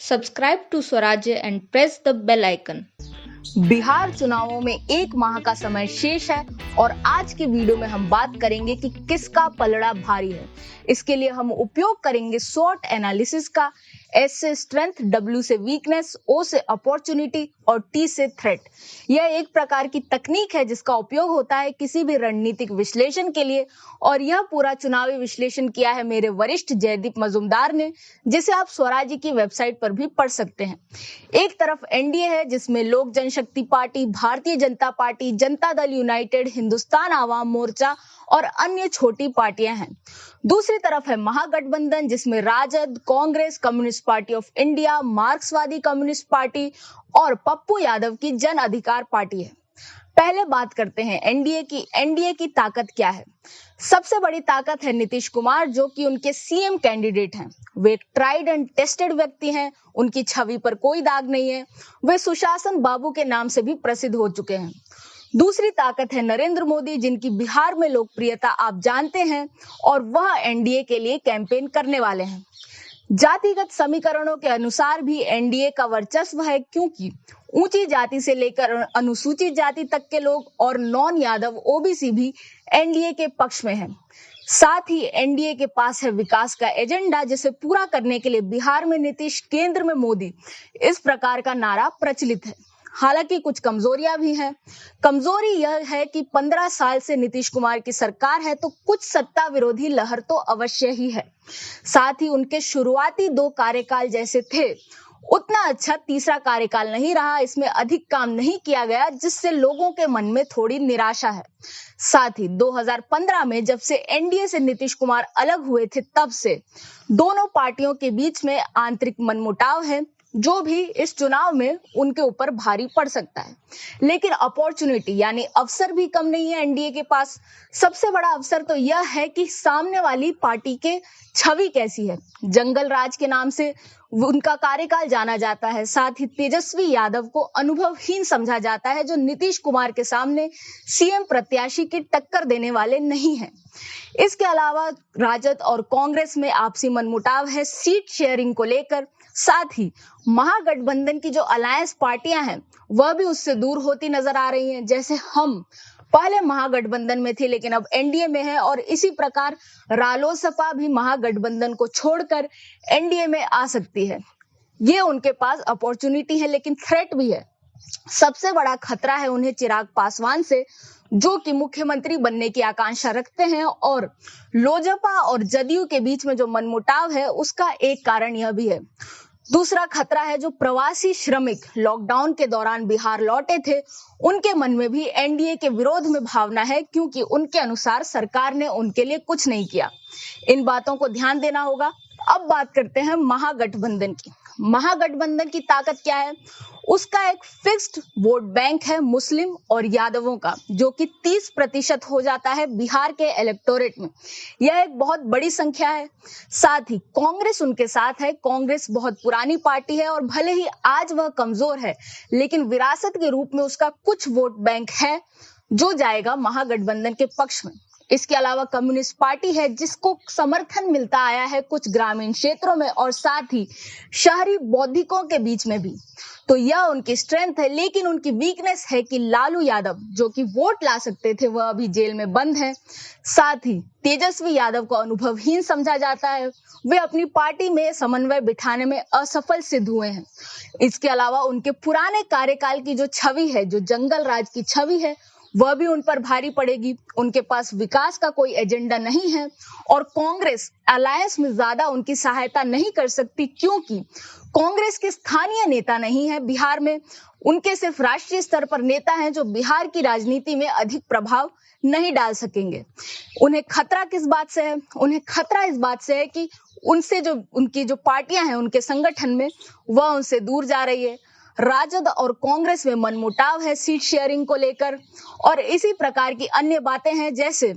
Subscribe to Swarajya and press the bell icon. Bihar चुनावों में 1 माह का समय शेष है और आज की वीडियो में हम बात करेंगे कि किसका पलड़ा भारी है। इसके लिए हम उपयोग करेंगे SWOT एनालिसिस का। S से स्ट्रेंथ, W से वीकनेस, O से अपॉर्चुनिटी और T से थ्रेट। यह एक प्रकार की तकनीक है जिसका उपयोग होता है किसी भी रणनीतिक विश्लेषण के लिए और यह पूरा चुनावी विश्लेषण किया है मेरे वरिष्ठ जयदीप मजूमदार ने, जिसे आप स्वराज्य की वेबसाइट पर भी पढ़ सकते हैं। एक तरफ एनडीए है जिसमें लोक जनशक्ति party, Bharatiya Janata party, Janata Dal United, Hindustan Awam Morcha और अन्य छोटी पार्टियां हैं। दूसरी तरफ है महागठबंधन जिसमें RJD, Congress, communist party of India, मार्क्सवादी कम्युनिस्ट पार्टी और पप्पू यादव की जन अधिकार पार्टी है। पहले बात करते हैं एनडीए की। एनडीए की ताकत क्या है? सबसे बड़ी ताकत है नीतीश कुमार, जो कि उनके सीएम कैंडिडेट हैं। वे एक ट्राइड एंड टेस्टेड व्यक्ति हैं, उनकी छवि पर कोई दाग नहीं है। वे सुशासन बाबू के नाम से भी प्रसिद्ध हो चुके हैं। दूसरी ताकत है नरेंद्र मोदी, जिनकी बिहार में लोकप्रियता आप जानते हैं और वह एनडीए के लिए कैंपेन करने वाले हैं। जातिगत समीकरणों के अनुसार भी एनडीए का वर्चस्व है, क्योंकि ऊंची जाति से लेकर अनुसूचित जाति तक के लोग और नॉन यादव ओबीसी भी एनडीए के पक्ष में हैं। साथ ही एनडीए के पास है विकास का एजेंडा, जिसे पूरा करने के लिए बिहार में नीतीश, केंद्र में मोदी, इस प्रकार का नारा प्रचलित है। हालांकि कुछ कमजोरियां भी हैं। कमजोरी यह है कि 15 साल से नीतीश कुमार की सरकार है, तो कुछ सत्ता विरोधी लहर तो अवश्य ही है। साथ ही उनके शुरुआती 2 कार्यकाल जैसे थे उतना अच्छा तीसरा कार्यकाल नहीं रहा। इसमें अधिक काम नहीं किया गया, जिससे लोगों के मन में थोड़ी निराशा है। साथ ही 2015 में जब से एनडीए से नीतीश कुमार अलग हुए थे, तब से दोनों पार्टियों के बीच में आंतरिक मनमुटाव है, जो भी इस चुनाव में उनके ऊपर भारी पड़ सकता है। लेकिन अपॉर्चुनिटी यानी अवसर भी कम नहीं है एनडीए के पास। सबसे बड़ा अवसर तो यह है कि सामने वाली पार्टी के छवि कैसी है। जंगल राज के नाम से उनका कार्यकाल जाना जाता है। साथ ही तेजस्वी यादव को अनुभवहीन समझा जाता है, जो नीतीश कुमार के सामने सीएम प्रत्याशी की टक्कर देने वाले नहीं हैं। इसके अलावा राजद और कांग्रेस में आपसी मनमुटाव है सीट शेयरिंग को लेकर। साथ ही महागठबंधन की जो अलायंस पार्टियां हैं वह भी उससे दूर होती नजर आ रही हैं। जैसे हम पहले महागठबंधन में थे लेकिन अब एनडीए में है, और इसी प्रकार रालोसपा भी महागठबंधन को छोड़कर एनडीए में आ सकती है। ये उनके पास अपॉर्चुनिटी है, लेकिन थ्रेट भी है। सबसे बड़ा खतरा है उन्हें चिराग पासवान से, जो कि मुख्यमंत्री बनने की आकांक्षा रखते हैं, और लोजपा और जदयू के बीच में जो मनमुटाव है उसका एक कारण यह भी है। दूसरा खतरा है जो प्रवासी श्रमिक लॉकडाउन के दौरान बिहार लौटे थे, उनके मन में भी एनडीए के विरोध में भावना है, क्योंकि उनके अनुसार सरकार ने उनके लिए कुछ नहीं किया। इन बातों को ध्यान देना होगा। अब बात करते हैं महागठबंधन की। महागठबंधन की ताकत क्या है? उसका एक फिक्स्ड वोट बैंक है मुस्लिम और यादवों का, जो कि 30% हो जाता है बिहार के इलेक्टोरेट में। यह एक बहुत बड़ी संख्या है। साथ ही कांग्रेस उनके साथ है। कांग्रेस बहुत पुरानी पार्टी है और भले ही आज वह कमजोर है, लेकिन विरासत के रूप में उसका कुछ वोट बैंक है जो जाएगा महागठबंधन के पक्ष में। इसके अलावा कम्युनिस्ट पार्टी है, जिसको समर्थन मिलता आया है कुछ ग्रामीण क्षेत्रों में और साथ ही शहरी बौद्धिकों के बीच में भी, तो यह उनकी स्ट्रेंथ है। लेकिन उनकी वीकनेस है कि लालू यादव, जो कि वोट ला सकते थे, वह अभी जेल में बंद है। साथ ही तेजस्वी यादव को अनुभवहीन समझा जाता है। वे अपनी पार्टी में समन्वय बिठाने में असफल सिद्ध हुए हैं। इसके अलावा उनके पुराने कार्यकाल की जो छवि है, जो जंगल राज की छवि है, वह भी उन पर भारी पड़ेगी। उनके पास विकास का कोई एजेंडा नहीं है और कांग्रेस अलायंस में ज्यादा उनकी सहायता नहीं कर सकती, क्योंकि कांग्रेस के स्थानीय नेता नहीं है बिहार में। उनके सिर्फ राष्ट्रीय स्तर पर नेता हैं, जो बिहार की राजनीति में अधिक प्रभाव नहीं डाल सकेंगे। उन्हें खतरा किस बात से है? उन्हें खतरा इस बात से है कि उनसे जो उनकी जो पार्टियां हैं उनके संगठन में, वह उनसे दूर जा रही है। राजद और कांग्रेस में मनमुटाव है सीट शेयरिंग को लेकर, और इसी प्रकार की अन्य बातें हैं। जैसे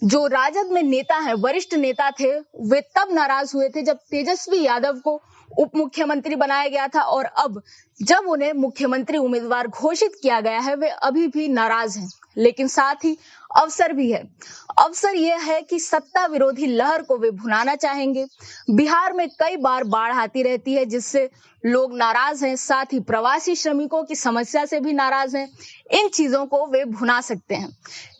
जो राजद में नेता हैं, वरिष्ठ नेता थे, वे तब नाराज हुए थे जब तेजस्वी यादव को उप मुख्यमंत्री बनाया गया था, और अब जब उन्हें मुख्यमंत्री उम्मीदवार घोषित किया गया है, वे अभी भी नाराज हैं। लेकिन साथ ही अवसर भी है। अवसर यह है कि सत्ता विरोधी लहर को वे भुनाना चाहेंगे। बिहार में कई बार बाढ़ आती रहती है जिससे लोग नाराज हैं, साथ ही प्रवासी श्रमिकों की समस्या से भी नाराज हैं। इन चीजों को वे भुना सकते हैं,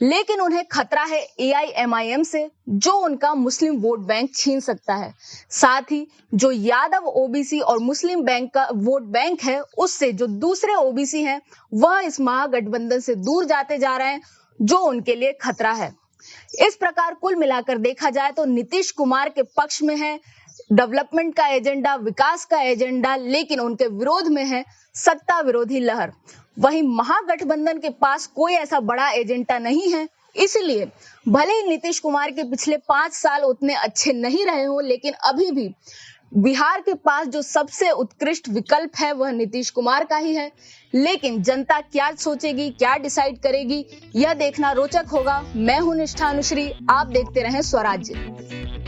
लेकिन उन्हें खतरा है AIMIM से, जो उनका मुस्लिम वोट बैंक छीन सकता है। साथ ही जो यादव OBC और मुस्लिम बैंक का वोट बैंक है, उससे जो दूसरे OBC हैं वह इस महागठबंधन से दूर जाते जा रहे हैं, जो उनके लिए खतरा है। इस प्रकार कुल मिलाकर देखा जाए तो नीतीश कुमार के पक्ष में है डेवलपमेंट का एजेंडा, विकास का एजेंडा, लेकिन उनके विरोध में है सत्ता विरोधी लहर। वहीं महागठबंधन के पास कोई ऐसा बड़ा एजेंडा नहीं है, इसलिए भले ही नीतीश कुमार के पिछले 5 साल उतने अच्छे नहीं रहे हो, लेकिन अभी भी बिहार के पास जो सबसे उत्कृष्ट विकल्प है वह नीतीश कुमार का ही है। लेकिन जनता क्या सोचेगी, क्या डिसाइड करेगी, यह देखना रोचक होगा। मैं हूं निष्ठा अनुश्री, आप देखते रहें स्वराज्य।